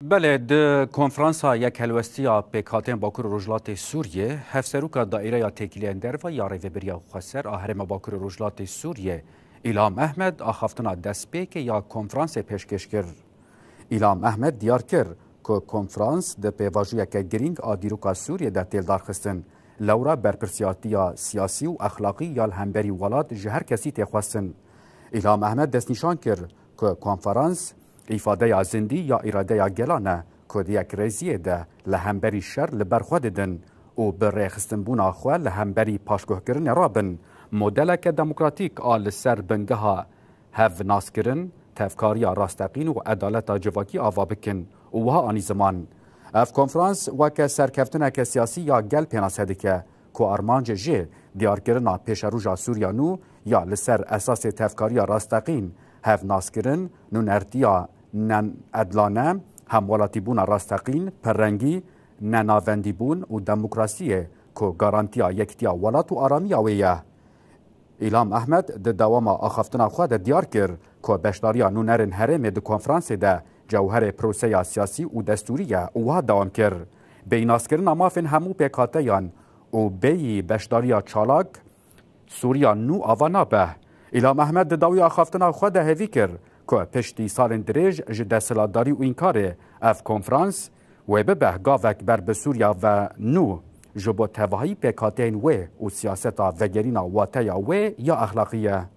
بله د کنفرانسا یک هلوستیا پیکاتین باکور روجلات سوریه هفسروکا دائره تکیلی اندر و یا ریوبریا خسر آهرم باکور روجلات سوریه ایلام احمد آخافتنا دست پیک یا کنفرانس پیشکش کر. ایلام احمد دیار کر که کنفرانس د پیواجوی که گرینگ آدیروکا سوریه در تیل دارخستن لورا برپرسیاتیا سیاسی و اخلاقی یا الهمبری ولاد جهر کسی تخواستن. ایلام احمد دست نشان کر که کنفرانس ایفاده زندی یا اراده گلانه که یک ریزیه ده لهمبری شر لبرخواد دن و برخستن بونا خواه لهمبری پاشگوه کرن رابن مدل که دموکراتیک آل سر بنگه ها هف ناس کرن تفکاری راستقین و عدالت جواکی آوا بکن و وها آنی زمان. اف کنفرانس وکه سرکفتنه که سیاسی یا گل پیناس هده که آرمانج جه دیار کرنا پیش روژا سوریانو یا لسر اساس تفکاری راستقین هف ناس کرن نون ارتیا نن ادلانه همولاتی بون راستقین پررنگی نناوندی بون و دموکراسیه که گارانتیا یکتیا ولات و آرامی آویه. ایلام احمد د دوام آخافتنا خود دیار کر که بشداریا نونرن هرم د کنفرانس ده جوهر پروسه سیاسی و دستوریه و دوام کر. بیناس کرن امافن همو پیکاتیان و بی بشداریا چالاک سوریا نو آوانا به. ایلام احمد د داوی آخافتنا خود هوی کر که پشتی سال دریج جده سلاداری و اینکاره اف کنفرانس و ببه گاوک بر به سوریا و نو جبو تواهی پیکاتین و سیاستا وگرینا واتیا و یا اخلاقیه.